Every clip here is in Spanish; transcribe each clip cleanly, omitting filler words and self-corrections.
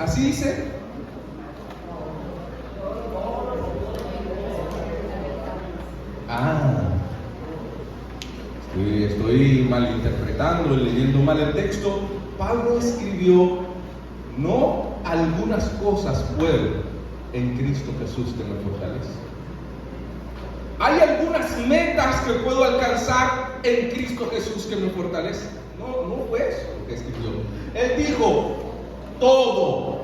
Así dice. Estoy malinterpretando, leyendo mal el texto. Pablo escribió: no algunas cosas puedo en Cristo Jesús que me fortalece. Hay algunas metas que puedo alcanzar en Cristo Jesús que me fortalece. No fue eso lo que escribió. Él dijo: todo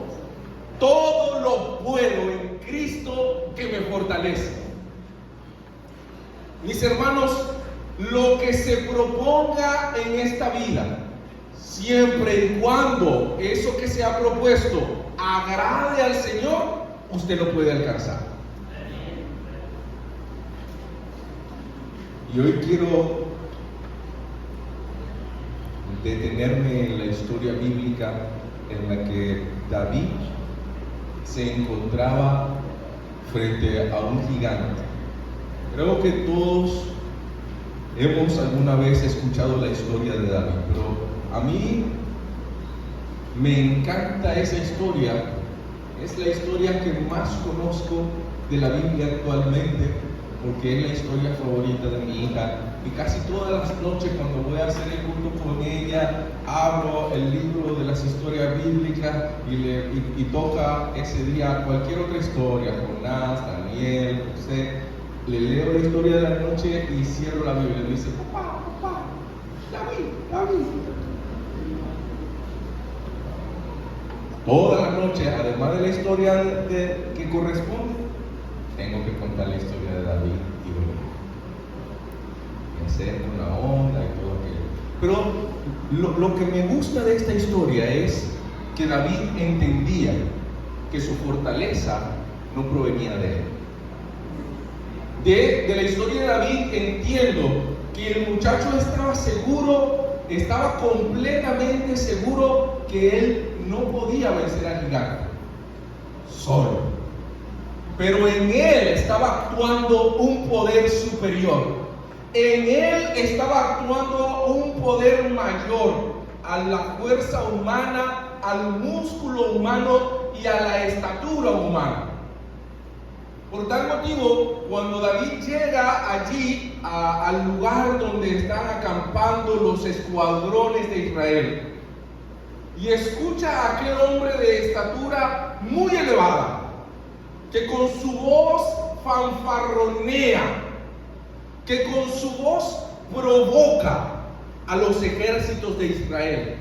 lo puedo en Cristo que me fortalece. Mis hermanos, lo que se proponga en esta vida, siempre y cuando eso que se ha propuesto agrade al Señor, usted lo puede alcanzar. Y hoy quiero detenerme en la historia bíblica en la que David se encontraba frente a un gigante. Creo que todos hemos alguna vez escuchado la historia de David, pero a mí me encanta esa historia. Es la historia que más conozco de la Biblia actualmente, porque es la historia favorita de mi hija, y casi todas las noches cuando voy a hacer el culto con ella, abro el libro de las historias bíblicas y toca ese día cualquier otra historia, Jonás, Daniel, José. Le leo la historia de la noche y cierro la Biblia y me dice: papá, David. Toda la noche, además de la historia que corresponde, tengo que contar la historia de David y Goliat. Y hacer una onda y todo aquello. Pero lo que me gusta de esta historia es que David entendía que su fortaleza no provenía de él. De la historia de David entiendo que el muchacho estaba completamente seguro que él no podía vencer al gigante solo. Pero en él estaba actuando un poder superior. En él estaba actuando un poder mayor a la fuerza humana, al músculo humano y a la estatura humana. Por tal motivo, cuando David llega allí al lugar donde están acampando los escuadrones de Israel y escucha a aquel hombre de estatura muy elevada que con su voz fanfarronea, que con su voz provoca a los ejércitos de Israel,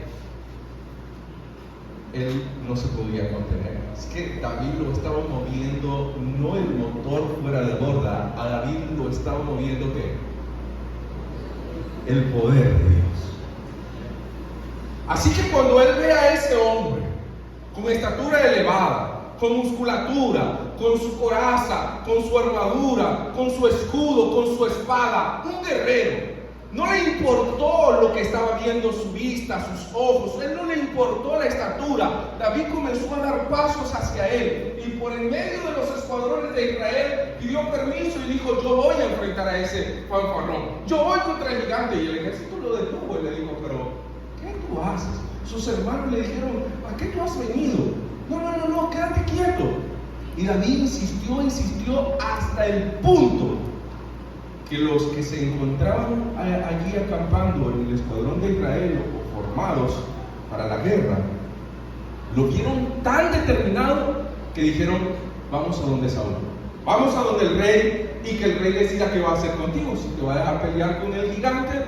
él no se podía contener. Es que David lo estaba moviendo, no el motor fuera de borda, a David lo estaba moviendo ¿qué? El poder de Dios. Así que cuando él ve a ese hombre con estatura elevada, con musculatura, con su coraza, con su armadura, con su escudo, con su espada, un guerrero, no le importó lo que estaba viendo su vista, sus ojos, él no le importó la estatura. David comenzó a dar pasos hacia él y por en medio de los escuadrones de Israel pidió permiso y dijo: yo voy a enfrentar a ese fanfarrón, yo voy contra el gigante. Y el ejército lo detuvo y le dijo: pero ¿qué tú haces? Sus hermanos le dijeron: ¿a qué tú has venido? No, quédate quieto. Y David insistió hasta el punto que los que se encontraban allí acampando en el escuadrón de Israel o formados para la guerra, lo vieron tan determinado que dijeron: vamos a donde Saúl, vamos a donde el rey, y que el rey decida qué va a hacer contigo, si te va a dejar pelear con el gigante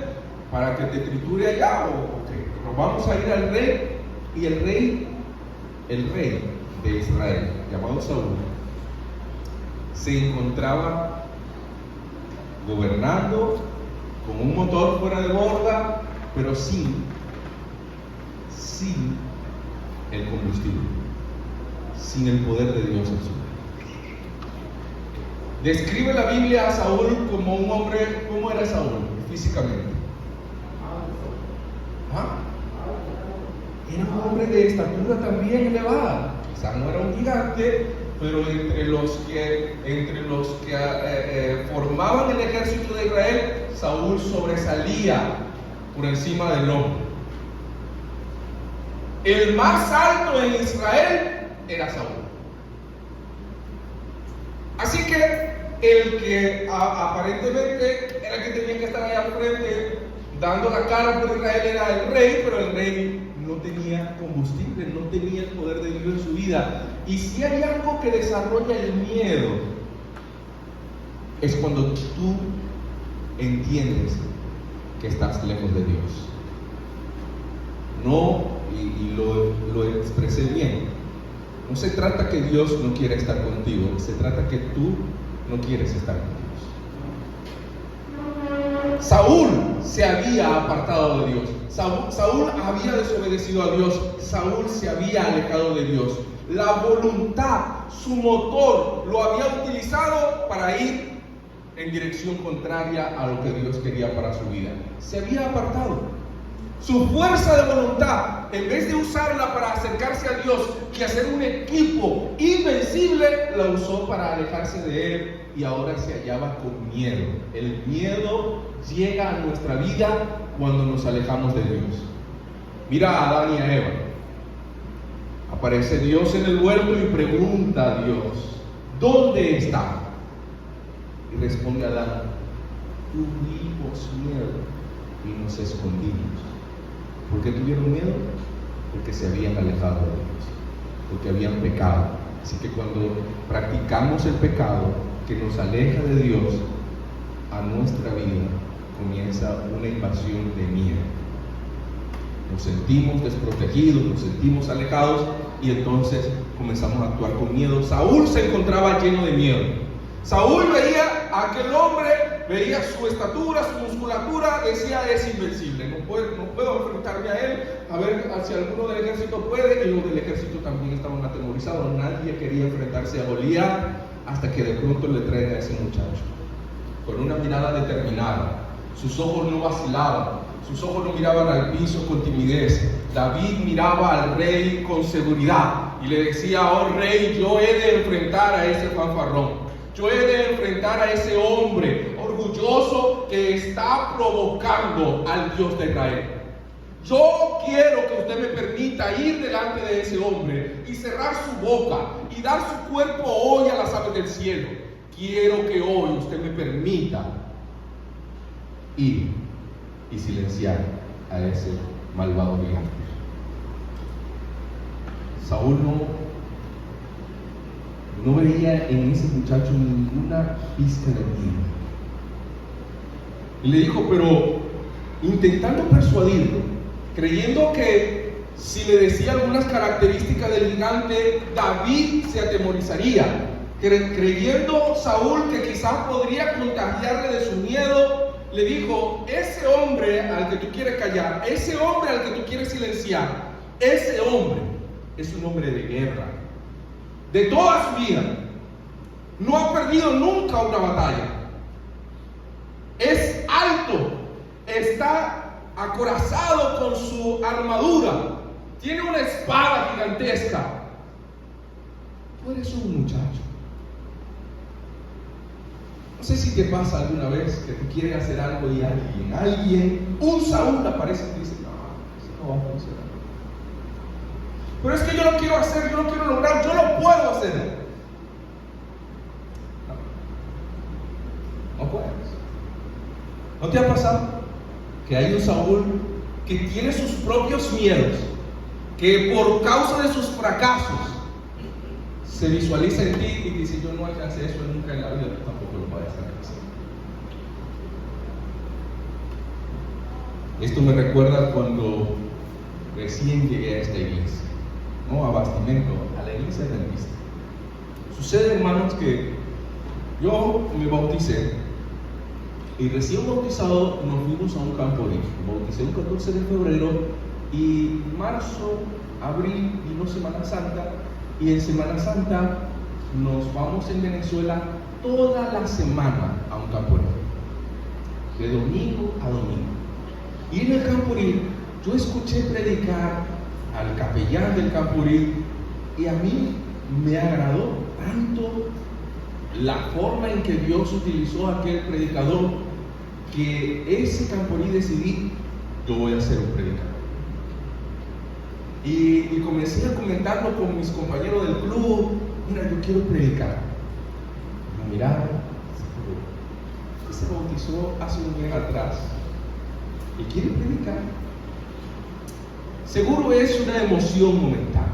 para que te triture allá o qué. Pero vamos a ir al rey. Y el rey de Israel, llamado Saúl, se encontraba gobernando con un motor fuera de borda, pero sin el combustible, sin el poder de Dios en su vida. Describe la Biblia a Saúl como un hombre. ¿Cómo era Saúl físicamente? Era un hombre de estatura también elevada. Quizás no era un gigante, pero entre los que formaban el ejército de Israel, Saúl sobresalía por encima del hombre. El más alto en Israel era Saúl. Así que el que aparentemente era el que tenía que estar ahí al frente dando la cara por Israel era el rey, pero el rey no tenía combustible, no tenía el poder de Dios en su vida. Y si hay algo que desarrolla el miedo, es cuando tú entiendes que estás lejos de Dios. No, y lo expresé bien, no se trata que Dios no quiera estar contigo, se trata que tú no quieres estar con Dios. Saúl se había apartado de Dios, Saúl había desobedecido a Dios, Saúl se había alejado de Dios. La voluntad, su motor, lo había utilizado para ir en dirección contraria a lo que Dios quería para su vida. Se había apartado. Su fuerza de voluntad, en vez de usarla para acercarse a Dios y hacer un equipo invencible, la usó para alejarse de Él y ahora se hallaba con miedo. El miedo llega a nuestra vida cuando nos alejamos de Dios. Mira a Adán y a Eva. Aparece Dios en el huerto y pregunta a Dios: ¿dónde está? Y responde Adán: tuvimos miedo y nos escondimos. ¿Por qué tuvieron miedo? Porque se habían alejado de Dios, porque habían pecado. Así que cuando practicamos el pecado que nos aleja de Dios, a nuestra vida comienza una invasión de miedo. Nos sentimos desprotegidos, nos sentimos alejados y entonces comenzamos a actuar con miedo. Saúl se encontraba lleno de miedo. Saúl veía a aquel hombre, veía su estatura, su musculatura, decía: es invencible, no puedo enfrentarme a él, a ver si alguno del ejército puede. Y los del ejército también estaban atemorizados, nadie quería enfrentarse a Goliat, hasta que de pronto le traen a ese muchacho con una mirada determinada. Sus ojos no vacilaban, sus ojos no miraban al piso con timidez. David miraba al rey con seguridad y le decía: oh rey, yo he de enfrentar a ese fanfarrón. Yo he de enfrentar a ese hombre orgulloso que está provocando al Dios de Israel. Yo quiero que usted me permita ir delante de ese hombre y cerrar su boca y dar su cuerpo hoy a las aves del cielo. Quiero que hoy usted me permita ir y silenciar a ese malvado gigante. Saúl no veía en ese muchacho ninguna pizca de miedo. Y le dijo, pero intentando persuadirlo, creyendo que si le decía algunas características del gigante, David se atemorizaría, creyendo Saúl que quizás podría contagiarle de su miedo, le dijo: ese hombre al que tú quieres callar, ese hombre al que tú quieres silenciar, ese hombre es un hombre de guerra. De toda su vida, no ha perdido nunca una batalla. Es alto, está acorazado con su armadura, tiene una espada gigantesca. Tú eres un muchacho. No sé si te pasa alguna vez que tú quieres hacer algo y un Saúl aparece y te dice: no, eso no va a funcionar. Pero es que yo lo quiero hacer, yo lo quiero lograr, yo lo puedo hacer. No puedes. ¿No te ha pasado que hay un Saúl que tiene sus propios miedos, que por causa de sus fracasos se visualiza en ti y dice: yo no alcancé eso nunca en la vida, tú tampoco lo vas a alcanzar? Esto me recuerda cuando recién llegué a esta iglesia, no a Bastimento, a la iglesia de Adventista. Sucede, hermanos, que yo me bauticé y recién bautizado nos fuimos a un campo de me bauticé el 14 de febrero y marzo, abril vino Semana Santa, y en Semana Santa nos vamos en Venezuela toda la semana a un camporil, de domingo a domingo. Y en el camporil yo escuché predicar al capellán del camporil y a mí me agradó tanto la forma en que Dios utilizó a aquel predicador, que ese camporil decidí: yo voy a ser un predicador. Y comencé a comentarlo con mis compañeros del yo quiero predicar. Me miraron, se bautizó hace un mes atrás y quiere predicar. Seguro es una emoción momentánea,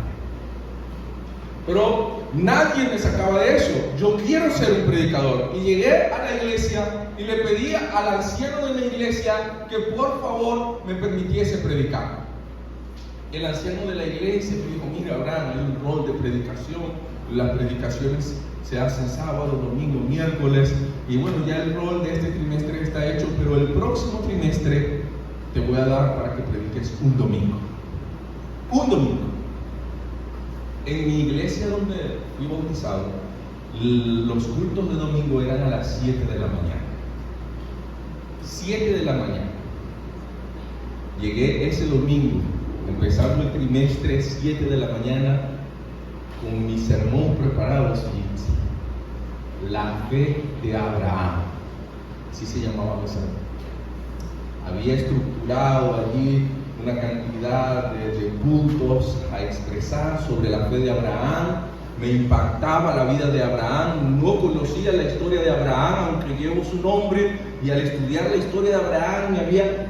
pero nadie me sacaba de eso. Yo quiero ser un predicador. Y llegué a la iglesia y le pedí al anciano de la iglesia que por favor me permitiese predicar. El anciano de la iglesia me dijo: mira, Abraham, hay un rol de predicación. Las predicaciones se hacen sábado, domingo, miércoles. Y bueno, ya el rol de este trimestre está hecho, pero el próximo trimestre te voy a dar para que prediques un domingo. Un domingo. En mi iglesia donde fui bautizado, los cultos de domingo eran a las 7 de la mañana. 7 de la mañana. Llegué ese domingo, empezando el trimestre, 7 de la mañana, con mi sermón preparado. La fe de Abraham. Así se llamaba mi sermón. Había estructurado allí una cantidad de puntos a expresar sobre la fe de Abraham. Me impactaba la vida de Abraham. No conocía la historia de Abraham, aunque llevo su nombre, y al estudiar la historia de Abraham me había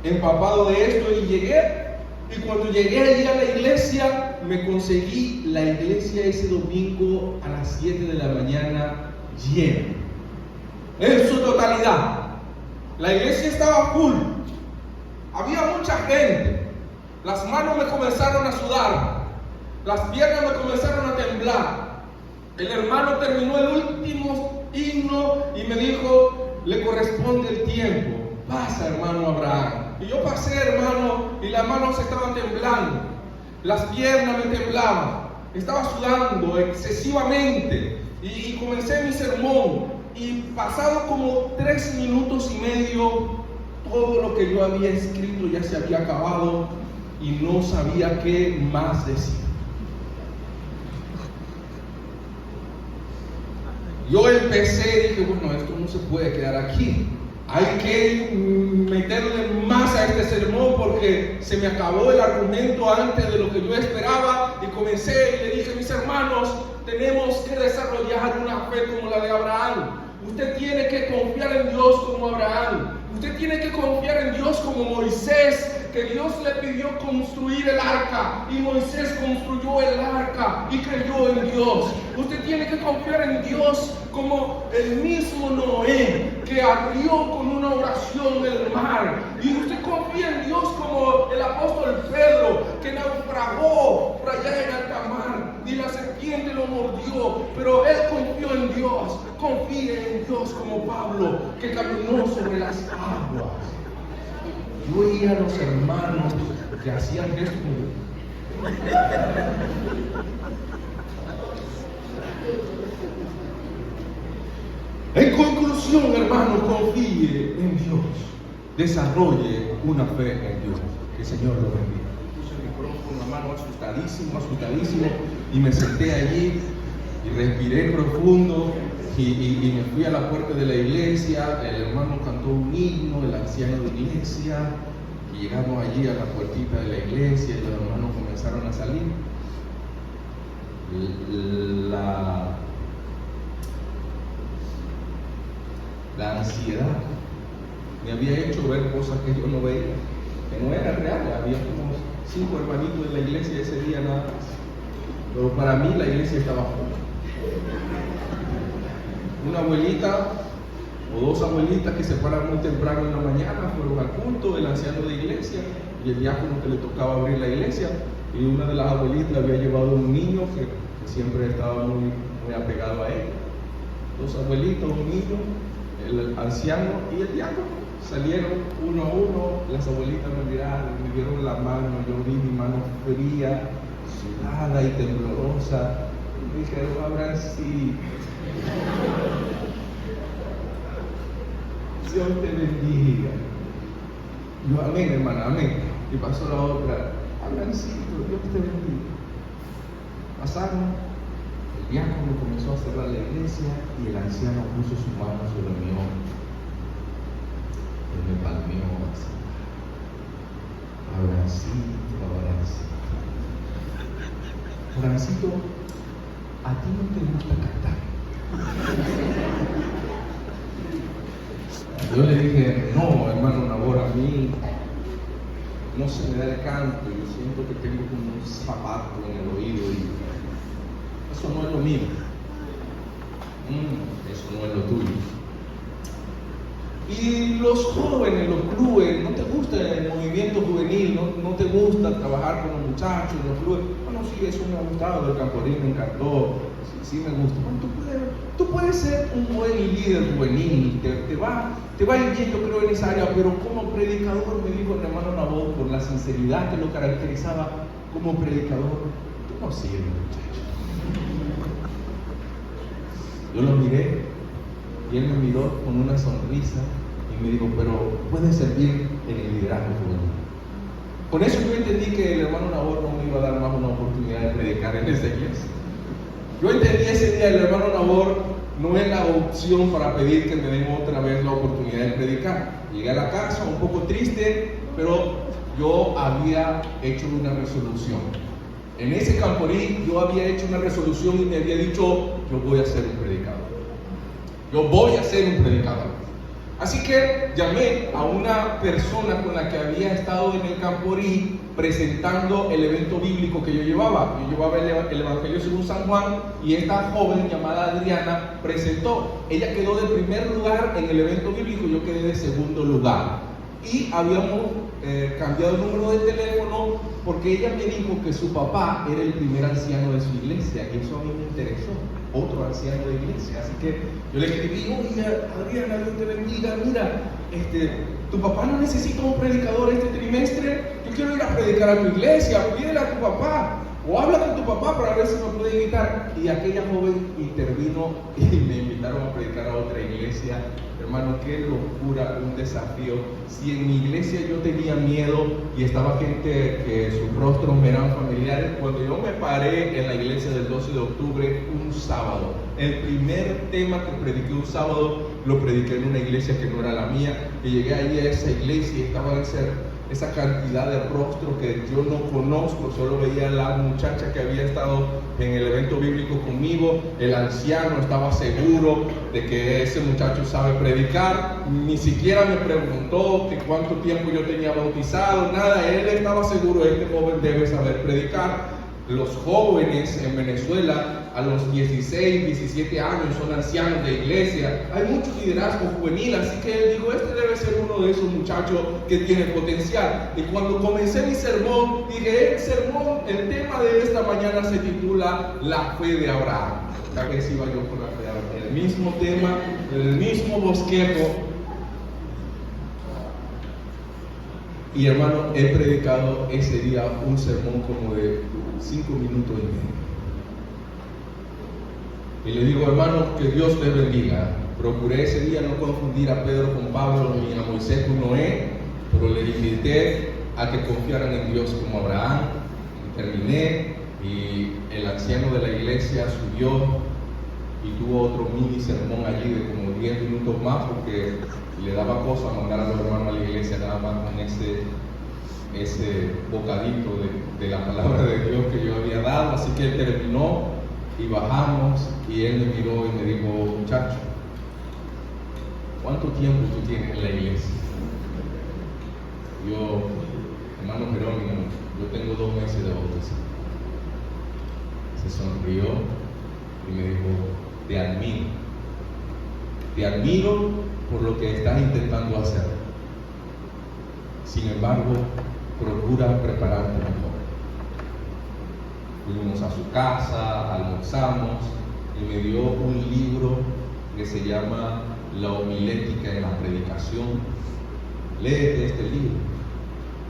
empapado de esto y cuando llegué allí a la iglesia, me conseguí la iglesia ese domingo a las 7 de la mañana llena, en su totalidad. La iglesia estaba full. Había mucha gente. Las manos me comenzaron a sudar. Las piernas me comenzaron a temblar. El hermano terminó el último himno y me dijo: le corresponde el tiempo. Pasa, hermano Abraham. Y yo pasé, hermano, y las manos estaban temblando. Las piernas me temblaban. Estaba sudando excesivamente. Y comencé mi sermón. Y pasado como 3 minutos y medio, todo lo que yo había escrito ya se había acabado y no sabía qué más decir. Yo empecé y dije: bueno, esto no se puede quedar aquí. Hay que meterle más a este sermón porque se me acabó el argumento antes de lo que yo esperaba. Y comencé y le dije: mis hermanos, tenemos que desarrollar una fe como la de Abraham. Usted tiene que confiar en Dios como Abraham. Usted tiene que confiar en Dios como Moisés, que Dios le pidió construir el arca y Moisés construyó el arca y creyó en Dios. Usted tiene que confiar en Dios como el mismo Noé, que abrió con una oración el mar. Y usted confía en Dios como el apóstol Pedro, que naufragó por allá en alta mar y la serpiente lo mordió, pero él confió en Dios. Confíe en Dios como Pablo, que caminó sobre las aguas. Yo oía a los hermanos que hacían esto. En conclusión, hermano, confíe en Dios. Desarrolle una fe en Dios. Que el Señor lo bendiga. Puse el micrófono, hermano, asustadísimo, y me senté allí y respiré profundo. Y me fui a la puerta de la iglesia. El hermano cantó un himno, el anciano de la iglesia, y llegamos allí a la puertita de la iglesia y los hermanos comenzaron a salir. La ansiedad me había hecho ver cosas que yo no veía, que no eran reales. Había como 5 hermanitos de la iglesia ese día nada más, pero para mí la iglesia estaba full. Una abuelita o 2 abuelitas que se paran muy temprano en la mañana fueron al culto del anciano de iglesia y el diácono que le tocaba abrir la iglesia, y una de las abuelitas había llevado un niño que siempre estaba muy apegado a él. 2 abuelitos, un niño, el anciano y el diácono. Salieron uno a uno. Las abuelitas me miraron, me dieron la mano. Yo vi mi mano fría, sudada y temblorosa. Y me dijeron: Abraham, sí. Dios te bendiga. Yo: amén, hermana, amén. Y pasó la otra: Abrahamcito, Dios te bendiga. Pasaron, el diácono comenzó a cerrar la iglesia y el anciano puso su mano sobre mi hombro. Él me palmeó así: Abrahamcito. Abrahamcito, ¿a ti no te gusta Yo le dije, no, hermano Nabor, a mí no se me da el canto, yo siento que tengo como un zapato en el oído y eso no es lo mío. Eso no es lo tuyo. Y los jóvenes, los clubes, ¿no te gusta el movimiento juvenil? ¿No te gusta trabajar con los muchachos en los clubes? Bueno, sí, eso me ha gustado, el Camporín me encantó, sí me gusta. Bueno, tú puedes ser un buen líder juvenil, te va a ir bien, yo creo, en esa área, pero como predicador, me dijo el hermano Nabor, por la sinceridad que lo caracterizaba como predicador, tú no sirves, muchacho. Yo lo miré y él me miró con una sonrisa y me dijo, pero puedes servir en el liderazgo juvenil. Con eso yo entendí que el hermano Nabor no me iba a dar más una oportunidad de predicar en esa iglesia. Yo entendí ese día, el hermano Nabor no es la opción para pedir que me den otra vez la oportunidad de predicar. Llegué a la casa un poco triste, pero yo había hecho una resolución. En ese Camporí yo había hecho una resolución y me había dicho, yo voy a ser un predicador. Yo voy a ser un predicador. Así que llamé a una persona con la que había estado en el Camporí presentando el evento bíblico que yo llevaba. Yo llevaba el Evangelio según San Juan y esta joven llamada Adriana presentó. Ella quedó de primer lugar en el evento bíblico, yo quedé de segundo lugar. Y habíamos cambiado el número de teléfono porque ella me dijo que su papá era el primer anciano de su iglesia y eso a mí me interesó, otro anciano de iglesia. Así que yo le escribí, oye Adriana, Dios te bendiga, mira, tu papá no necesita un predicador este trimestre, yo quiero ir a predicar a tu iglesia, pídele a tu papá o habla con tu papá para ver si me puede invitar. Y aquella joven intervino y me invitaron a predicar a otra iglesia. Hermano, qué locura, un desafío. Si en mi iglesia yo tenía miedo y estaba gente que sus rostros me eran familiares, cuando yo me paré en la iglesia del 12 de octubre, un sábado, el primer tema que prediqué un sábado, lo prediqué en una iglesia que no era la mía, y llegué allí a esa iglesia y estaba esa cantidad de rostros que yo no conozco, solo veía a la muchacha que había estado en el evento bíblico conmigo, el anciano estaba seguro de que ese muchacho sabe predicar, ni siquiera me preguntó que cuánto tiempo yo tenía bautizado, nada, él estaba seguro, este joven debe saber predicar. Los jóvenes en Venezuela a los 16, 17 años son ancianos de iglesia, hay mucho liderazgo juvenil, así que él dijo, este debe ser uno de esos muchachos que tiene potencial. Y cuando comencé mi sermón, dije, el tema de esta mañana se titula La fe de Abraham. Tal vez iba yo por la fe de Abraham, el mismo tema, el mismo bosquejo. Y hermano, he predicado ese día un sermón como de 5 minutos y medio. Y le digo, hermano, que Dios te bendiga. Procuré ese día no confundir a Pedro con Pablo ni a Moisés con Noé, pero le invité a que confiaran en Dios como Abraham. Y terminé y el anciano de la iglesia subió y tuvo otro mini sermón allí de como 10 minutos más porque le daba cosa mandar a los hermanos a la iglesia nada más con ese bocadito de la palabra de Dios que yo había dado. Así que él terminó y bajamos y él me miró y me dijo, muchacho, ¿cuánto tiempo tú tienes en la iglesia? Yo, hermano Jerónimo, yo tengo 2 meses de bautizo. Se sonrió y me dijo, te admiro por lo que estás intentando hacer. Sin embargo, procura prepararte mejor. Fuimos a su casa, almorzamos y me dio un libro que se llama La homilética en la predicación. Léete este libro.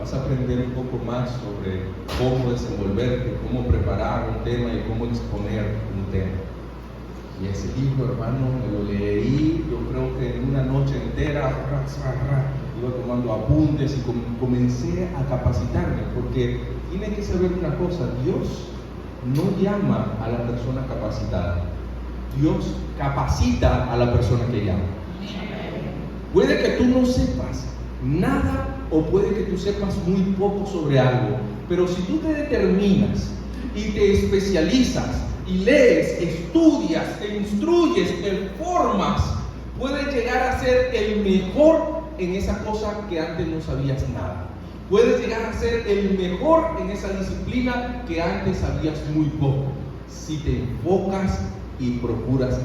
Vas a aprender un poco más sobre cómo desenvolverte, cómo preparar un tema y cómo exponer un tema. Y ese libro, hermano, me lo leí, yo creo que en una noche entera, iba tomando apuntes y comencé a capacitarme, porque tiene que saber una cosa, Dios no llama a la persona capacitada, Dios capacita a la persona que llama. Puede que tú no sepas nada o puede que tú sepas muy poco sobre algo, pero si tú te determinas y te especializas y lees, estudias, te instruyes, te formas, Puedes llegar a ser el mejor en esa cosa que antes no sabías nada. Puedes llegar a ser el mejor en esa disciplina que antes sabías muy poco, si te enfocas y procuras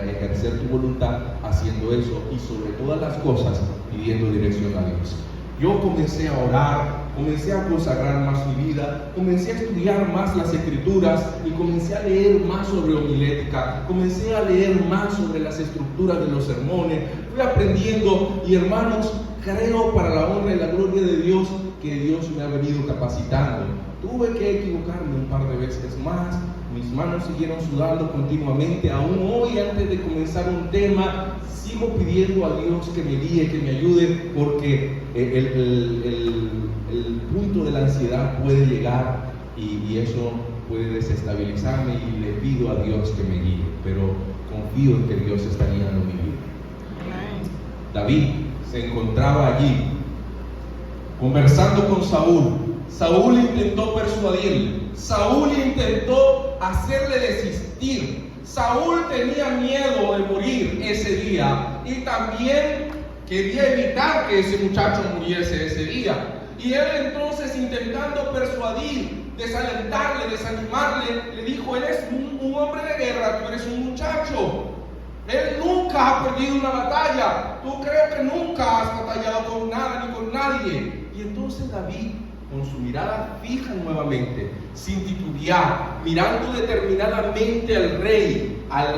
ejercer tu voluntad haciendo eso, y sobre todas las cosas pidiendo dirección a Dios. Yo comencé a orar, comencé a consagrar más mi vida, comencé a estudiar más las Escrituras y comencé a leer más sobre homilética, comencé a leer más sobre las estructuras de los sermones, fui aprendiendo, y hermanos, creo, para la honra y la gloria de Dios, que Dios me ha venido capacitando. Tuve que equivocarme un par de veces más, mis manos siguieron sudando continuamente. Aún hoy, antes de comenzar un tema, sigo pidiendo a Dios que me guíe, que me ayude, porque el punto de la ansiedad puede llegar y eso puede desestabilizarme, y le pido a Dios que me guíe, pero confío en que Dios está guiando mi vida. David se encontraba allí conversando con Saúl. Saúl intentó persuadirle, Saúl intentó hacerle desistir. Saúl tenía miedo de morir ese día y también quería evitar que ese muchacho muriese ese día. Y él entonces, intentando persuadir, desalentarle, desanimarle, le dijo: eres un hombre de guerra, tú eres un muchacho. Él nunca ha perdido una batalla. Tú creo que nunca has batallado con nada ni con nadie. Y entonces David, con su mirada fija nuevamente, sin titubear, mirando determinadamente al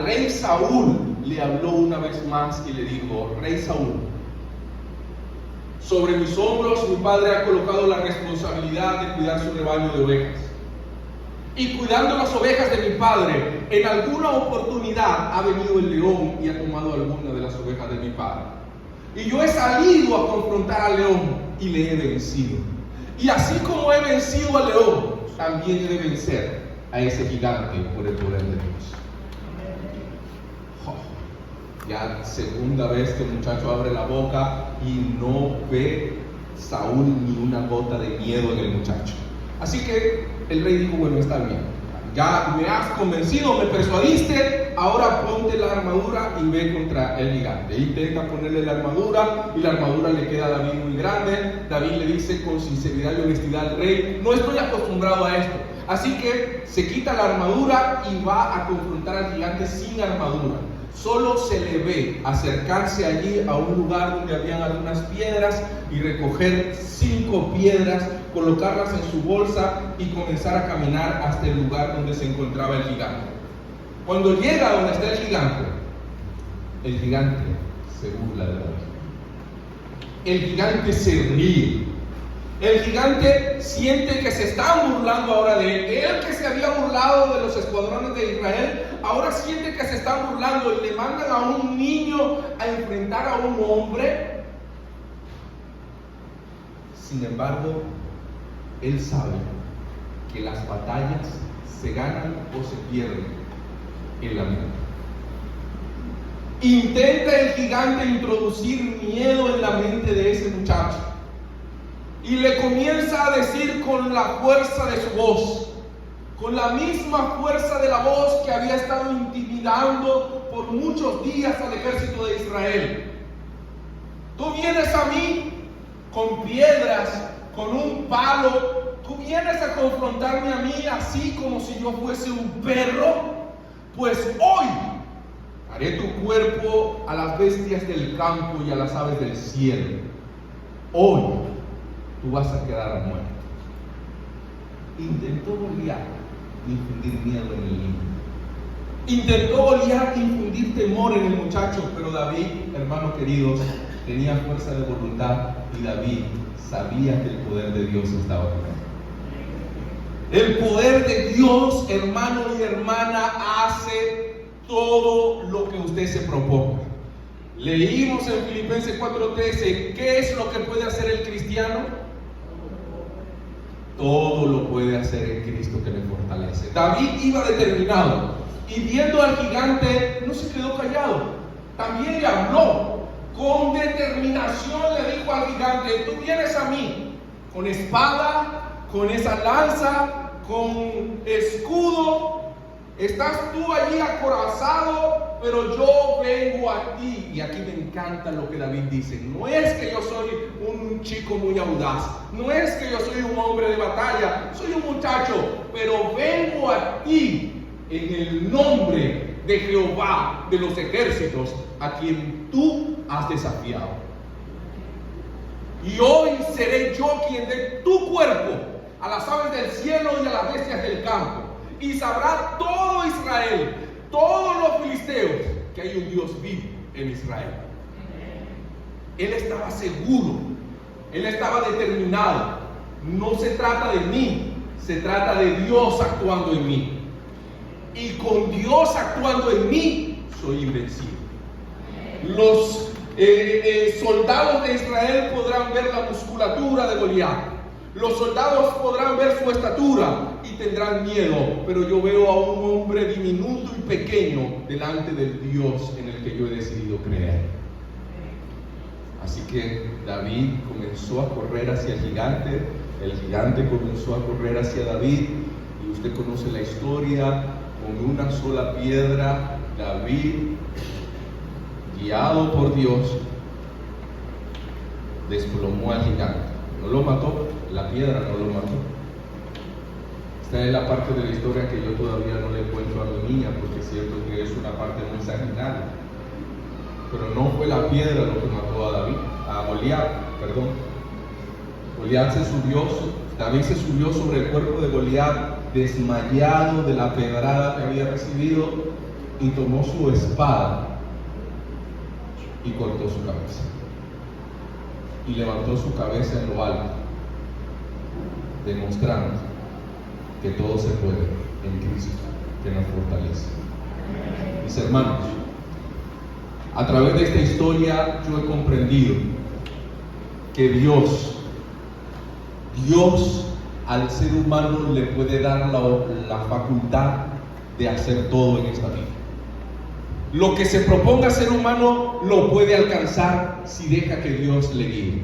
rey Saúl, le habló una vez más y le dijo: rey Saúl, sobre mis hombros mi padre ha colocado la responsabilidad de cuidar su rebaño de ovejas. Y cuidando las ovejas de mi padre, en alguna oportunidad ha venido el león y ha tomado alguna de las ovejas de mi padre. Y yo he salido a confrontar al león y le he vencido. Y así como he vencido al león, también he de vencer a ese gigante por el poder de Dios. Ya segunda vez que el muchacho abre la boca y no ve Saúl ni una gota de miedo en el muchacho. Así que el rey dijo: bueno, está bien, ya me has convencido, me persuadiste, ahora ponte la armadura y ve contra el gigante. Intenta ponerle la armadura y la armadura le queda a David muy grande. David le dice con sinceridad y honestidad al rey: no estoy acostumbrado a esto. Así que se quita la armadura y va a confrontar al gigante sin armadura. Solo se le ve acercarse allí a un lugar donde habían algunas piedras y recoger 5 piedras, colocarlas en su bolsa y comenzar a caminar hasta el lugar donde se encontraba el gigante. Cuando llega a donde está el gigante se burla de David. El gigante se ríe. El gigante siente que se están burlando ahora de él. Él, que se había burlado de los escuadrones de Israel, ahora siente que se están burlando y le mandan a un niño a enfrentar a un hombre. Sin embargo, él sabe que las batallas se ganan o se pierden en la mente. Intenta el gigante introducir miedo en la mente de ese muchacho y le comienza a decir con la fuerza de su voz, con la misma fuerza de la voz que había estado intimidando por muchos días al ejército de Israel: tú vienes a mí con piedras, con un palo, tú vienes a confrontarme a mí así como si yo fuese un perro. Pues hoy haré tu cuerpo a las bestias del campo y a las aves del cielo. Hoy tú vas a quedar muerto. Intentó Goliat infundir miedo en el niño. Intentó Goliat infundir temor en el muchacho, pero David, hermanos queridos, tenía fuerza de voluntad y David sabía que el poder de Dios estaba con él. El poder de Dios, hermano y hermana, hace todo lo que usted se proponga. Leímos en Filipenses 4:13, ¿qué es lo que puede hacer el cristiano? Todo lo puede hacer en Cristo que le fortalece. David iba determinado y viendo al gigante no se quedó callado, también le habló con determinación. Le dijo al gigante: tú vienes a mí con espada, con esa lanza, con escudo, Estás tú allí acorazado, pero yo vengo a ti. Y aquí me encanta lo que David dice. No es que yo soy un chico muy audaz. No es que yo soy un hombre de batalla. Soy un muchacho, pero vengo a ti en el nombre de Jehová de los ejércitos, a quien tú has desafiado. Y hoy seré yo quien dé tu cuerpo a las aves del cielo y a las bestias del campo. Y sabrá todo Israel, todos los filisteos, que hay un Dios vivo en Israel. Él estaba seguro, él estaba determinado. No se trata de mí, se trata de Dios actuando en mí. Y con Dios actuando en mí, soy invencible. Los soldados de Israel podrán ver la musculatura de Goliat. Los soldados podrán ver su estatura y tendrán miedo, pero yo veo a un hombre diminuto y pequeño delante del Dios en el que yo he decidido creer. Así que David comenzó a correr hacia el gigante comenzó a correr hacia David, y usted conoce la historia. Con una sola piedra, David, guiado por Dios, desplomó al gigante. No lo mató, la piedra no lo mató. Esta es la parte de la historia que yo todavía no le cuento a mi niña, porque es cierto que es una parte muy sanguinaria. Pero no fue la piedra lo que mató a Goliat. David se subió sobre el cuerpo de Goliat, desmayado de la pedrada que había recibido, y tomó su espada y cortó su cabeza. Y levantó su cabeza en lo alto, demostrando que todo se puede en Cristo, que nos fortalece. Mis hermanos, a través de esta historia yo he comprendido que Dios al ser humano le puede dar la facultad de hacer todo en esta vida. Lo que se proponga ser humano lo puede alcanzar si deja que Dios le guíe.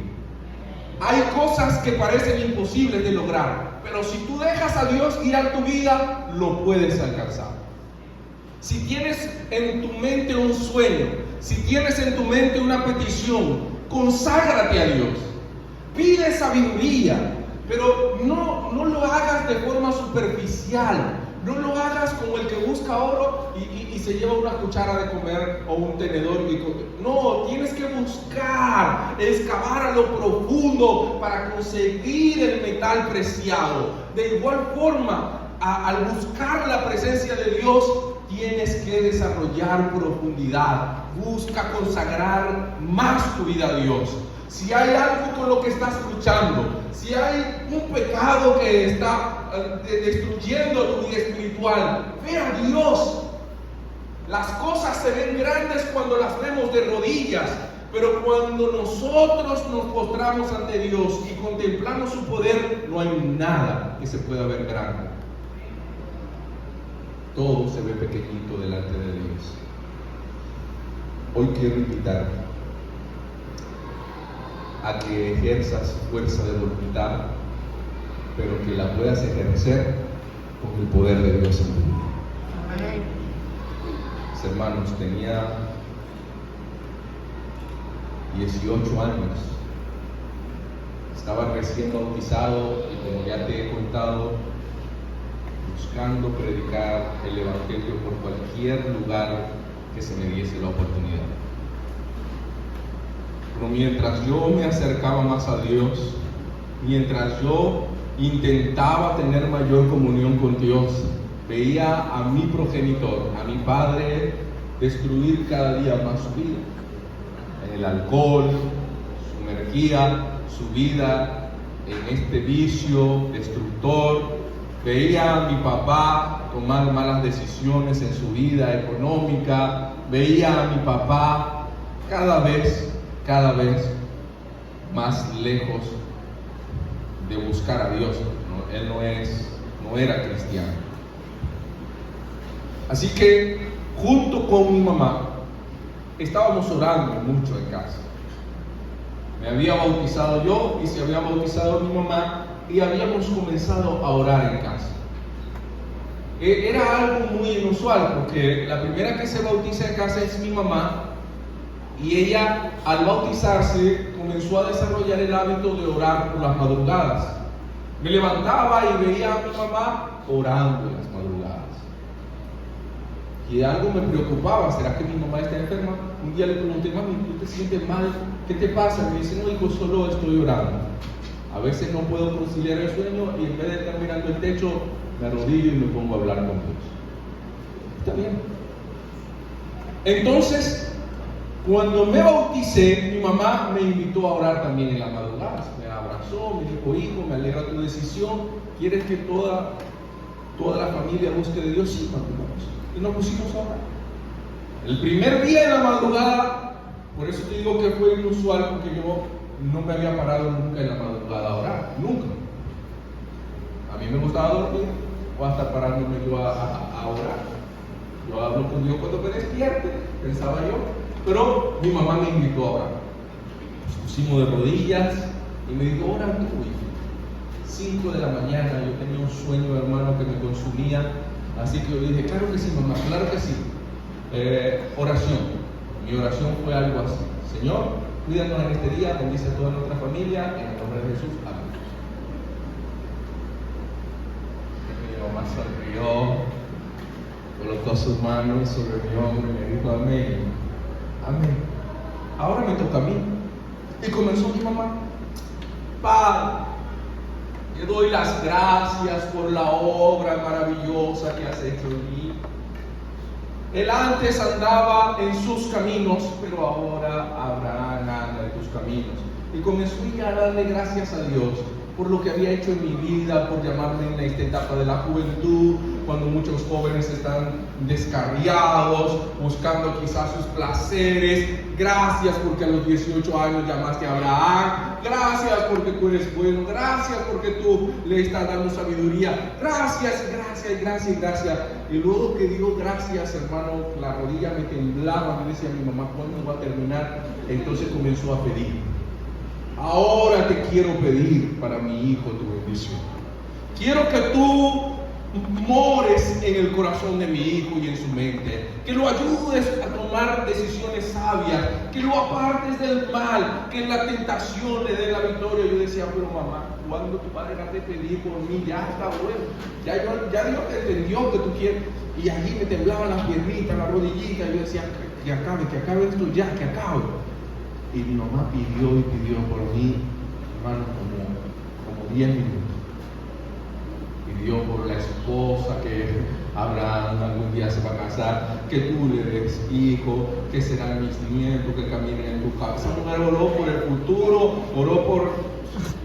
Hay cosas que parecen imposibles de lograr, pero si tú dejas a Dios guiar tu vida, lo puedes alcanzar. Si tienes en tu mente un sueño, si tienes en tu mente una petición, conságrate a Dios. Pide sabiduría, pero no lo hagas de forma superficial. No lo hagas como el que busca oro y se lleva una cuchara de comer o un tenedor. No, tienes que buscar, excavar a lo profundo para conseguir el metal preciado. De igual forma, al buscar la presencia de Dios, tienes que desarrollar profundidad. Busca consagrar más tu vida a Dios. Si hay algo con lo que estás luchando, si hay un pecado que está destruyendo tu vida espiritual, ve a Dios. Las cosas se ven grandes cuando las vemos de rodillas, pero cuando nosotros nos postramos ante Dios y contemplamos su poder, no hay nada que se pueda ver grande. Todo se ve pequeñito delante de Dios. Hoy quiero invitarte a que ejerzas fuerza de voluntad, pero que la puedas ejercer con el poder de Dios en tu vida. Amén. Mis hermanos, tenía 18 años, estaba recién bautizado y, como ya te he contado, buscando predicar el evangelio por cualquier lugar que se me diese la oportunidad. Pero mientras yo me acercaba más a Dios, mientras yo intentaba tener mayor comunión con Dios, veía a mi progenitor, a mi padre, destruir cada día más su vida. En el alcohol, sumergía su vida en este vicio destructor. Veía a mi papá tomar malas decisiones en su vida económica. Veía a mi papá cada vez más lejos de buscar a Dios. Él no era cristiano. Así que junto con mi mamá estábamos orando mucho en casa. Me había bautizado yo y se había bautizado mi mamá, y habíamos comenzado a orar en casa. Era algo muy inusual, porque la primera que se bautiza en casa es mi mamá, y ella al bautizarse comenzó a desarrollar el hábito de orar por las madrugadas. Me levantaba y veía a mi mamá orando en las madrugadas. Y algo me preocupaba, ¿será que mi mamá está enferma? Un día le pregunté, mami, ¿tú te sientes mal? ¿Qué te pasa? Me dice, no, hijo, solo estoy orando. A veces no puedo conciliar el sueño y en vez de estar mirando el techo, me arrodillo y me pongo a hablar con Dios. Está bien. Entonces, cuando me bauticé, mi mamá me invitó a orar también en las madrugadas. Me abrazó, me dijo, hijo, me alegra tu decisión. ¿Quieres que toda la familia busque de Dios? Sí, mami, vamos. Y nos pusimos a orar. El primer día de la madrugada, por eso te digo que fue inusual, porque yo no me había parado nunca en la madrugada a orar, nunca. A mí me gustaba dormir o hasta pararme yo a orar. Yo hablo con Dios cuando me despierte, pensaba yo, pero mi mamá me invitó a orar. Nos pusimos de rodillas y me dijo, ora tú, hijo. 5 de la mañana, yo tenía un sueño, hermano, que me consumía, así que yo dije, claro que sí, mamá, claro que sí. Oración. Mi oración fue algo así: Señor, cuídanos en este día, bendice a toda nuestra familia, en el nombre de Jesús, amén. Mi mamá sonrió, colocó sus manos sobre mi hombro y me dijo, amén, amén. Ahora me toca a mí. Y comenzó mi mamá, Padre, te doy las gracias por la obra maravillosa que has hecho en mí. Él antes andaba en sus caminos, pero ahora Abraham anda en tus caminos. Y comenzó a darle gracias a Dios por lo que había hecho en mi vida, por llamarme en esta etapa de la juventud, cuando muchos jóvenes están descarriados, buscando quizás sus placeres. Gracias porque a los 18 años llamaste a Abraham. Gracias porque tú eres bueno. Gracias porque tú le estás dando sabiduría. Gracias, gracias, gracias, gracias. Y luego que digo gracias, hermano, la rodilla me temblaba. Me decía mi mamá, ¿cuándo va a terminar? Entonces comenzó a pedir. Ahora te quiero pedir para mi hijo tu bendición. Quiero que tú mores en el corazón de mi hijo y en su mente, que lo ayudes a tomar decisiones sabias, que lo apartes del mal, que en la tentación le dé la victoria. Yo decía, pero mamá, cuando tu padre va a pedir por mí, ya está bueno, ya Dios te entendió que tú quieres. Y allí me temblaban las piernitas, las rodillitas, y yo decía, que acabe esto ya, que acabe. Y mi mamá pidió y pidió por mí, hermano, como 10 minutos. Pidió por la esposa que Abraham algún día se va a casar, que tú le des hijo, que serán mis nietos, que caminen en tu casa. Esa mujer oró por el futuro, oró por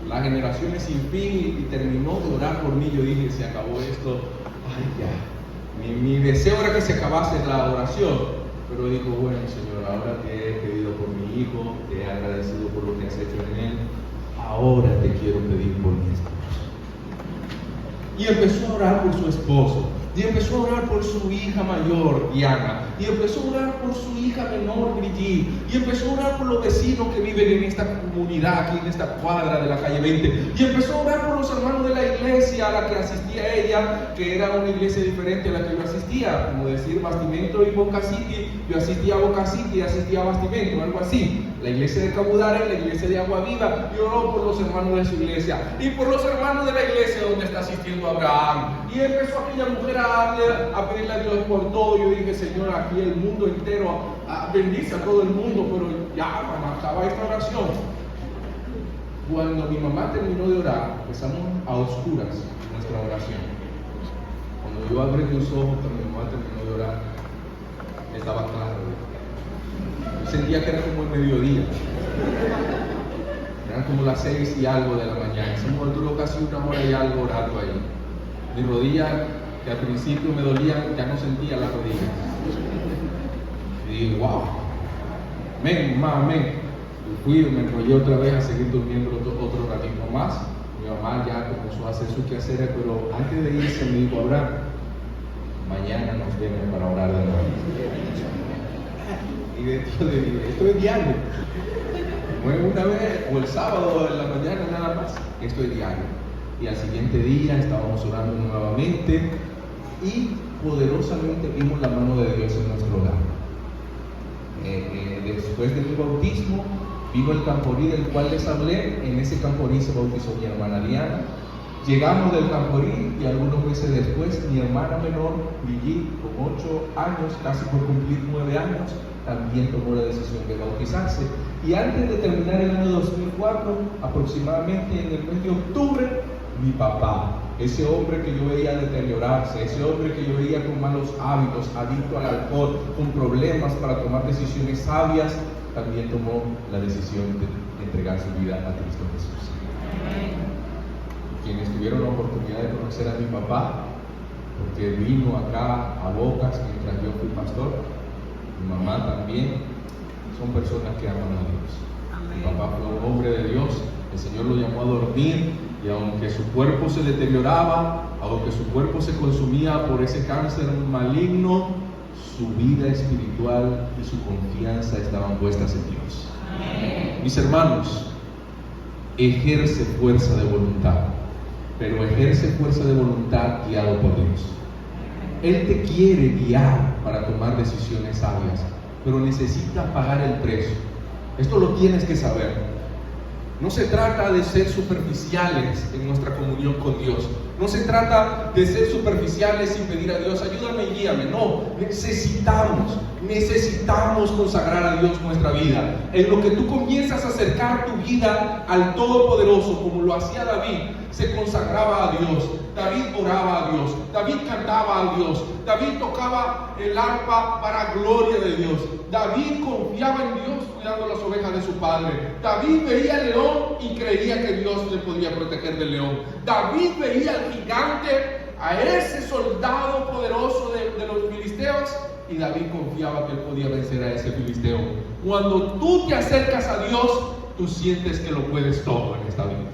las generaciones sin fin y terminó de orar por mí. Yo dije, se acabó esto, ay ya. Mi deseo era que se acabase la oración, pero dijo, bueno Señor, ahora te he pedido por mi hijo, te he agradecido por lo que has hecho en él, ahora te quiero pedir por mi esposo. Y empezó a orar por su esposo, y empezó a orar por su hija mayor, Diana, y empezó a orar por su hija menor, Brigitte, y empezó a orar por los vecinos que viven en esta comunidad, aquí en esta cuadra de la calle 20, y empezó a orar por los hermanos de la iglesia a la que asistía ella, que era una iglesia diferente a la que yo asistía, como decir Bastimento y Boca City. Yo asistía a Boca City y asistía a Bastimento, algo así. La iglesia de Cabudare, la iglesia de Agua Viva, y oró por los hermanos de su iglesia y por los hermanos de la iglesia donde está asistiendo Abraham. Y empezó aquella mujer a pedirle a Dios por todo. Yo dije, Señor, aquí el mundo entero bendice a todo el mundo, pero ya, mamá, acaba esta oración. Cuando mi mamá terminó de orar, empezamos a oscuras nuestra oración. Cuando yo abrí mis ojos, cuando mi mamá terminó de orar, estaba claro. Yo sentía que era como el mediodía. Eran como las 6 y algo de la mañana. Esa mujer duró casi una hora y algo orando ahí. Mis rodillas, que al principio me dolían, ya no sentía las rodillas. Y dije, wow, amén, mamá, amén. Y fui, me enrollé otra vez a seguir durmiendo otro ratito más. Mi mamá ya comenzó a hacer sus quehaceres, pero antes de irse me dijo, Abraham, mañana nos vemos para orar de nuevo. Y yo le dije, esto es diario. No es una vez, o el sábado en la mañana nada más, esto es diario. Y al siguiente día estábamos orando nuevamente. y poderosamente vimos la mano de Dios en nuestro hogar. Después de mi bautismo, vino el Camporí del cual les hablé. En ese Camporí se bautizó mi hermana Diana. Llegamos del Camporí y algunos meses después mi hermana menor, Brigitte, con 8 años, casi por cumplir 9 años, también tomó la decisión de bautizarse. Y antes de terminar el año 2004, aproximadamente en el mes de octubre, mi papá, ese hombre que yo veía deteriorarse, ese hombre que yo veía con malos hábitos, adicto al alcohol, con problemas para tomar decisiones sabias, también tomó la decisión de entregar su vida a Cristo Jesús. Quienes tuvieron la oportunidad de conocer a mi papá, porque vino acá a Bocas mientras yo fui pastor, mi mamá también, son personas que aman a Dios. Mi papá fue un hombre de Dios, el Señor lo llamó a dormir, y aunque su cuerpo se deterioraba, aunque su cuerpo se consumía por ese cáncer maligno, su vida espiritual y su confianza estaban puestas en Dios. Mis hermanos, ejerce fuerza de voluntad, pero ejerce fuerza de voluntad guiado por Dios. Él te quiere guiar para tomar decisiones sabias, pero necesitas pagar el precio. Esto lo tienes que saber. No se trata de ser superficiales en nuestra comunión con Dios. No se trata de ser superficiales y pedir a Dios, ayúdame y guíame. No, necesitamos consagrar a Dios nuestra vida. En lo que tú comienzas a acercar tu vida al Todopoderoso, como lo hacía David, se consagraba a Dios. David oraba a Dios, David cantaba a Dios, David tocaba el arpa para gloria de Dios. David confiaba en Dios cuidando las ovejas de su padre. David veía al león y creía que Dios le podía proteger del león. David veía al gigante, a ese soldado poderoso de los filisteos, y David confiaba que él podía vencer a ese filisteo. Cuando tú te acercas a Dios, tú sientes que lo puedes todo en esta vida.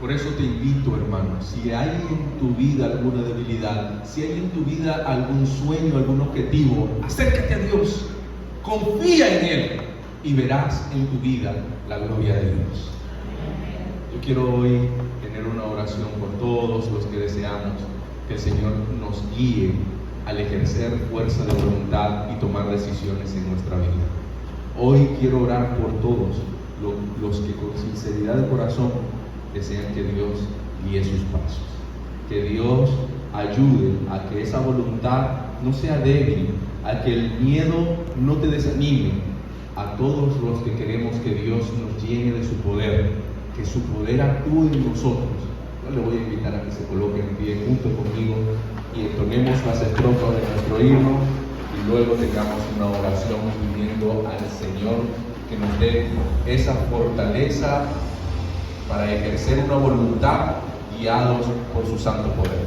Por eso te invito, hermano, si hay en tu vida alguna debilidad, si hay en tu vida algún sueño, algún objetivo, acércate a Dios, confía en Él y verás en tu vida la gloria de Dios. Yo quiero hoy tener una oración por todos los que deseamos que el Señor nos guíe al ejercer fuerza de voluntad y tomar decisiones en nuestra vida. Hoy quiero orar por todos los que con sinceridad de corazón desean que Dios guíe sus pasos, que Dios ayude a que esa voluntad no sea débil, a que el miedo no te desanime. A todos los que queremos que Dios nos llene de su poder, que su poder actúe en nosotros, yo le voy a invitar a que se coloque en pie junto conmigo y entonemos las estrofas de nuestro himno y luego tengamos una oración pidiendo al Señor que nos dé esa fortaleza para ejercer una voluntad guiados por su santo poder.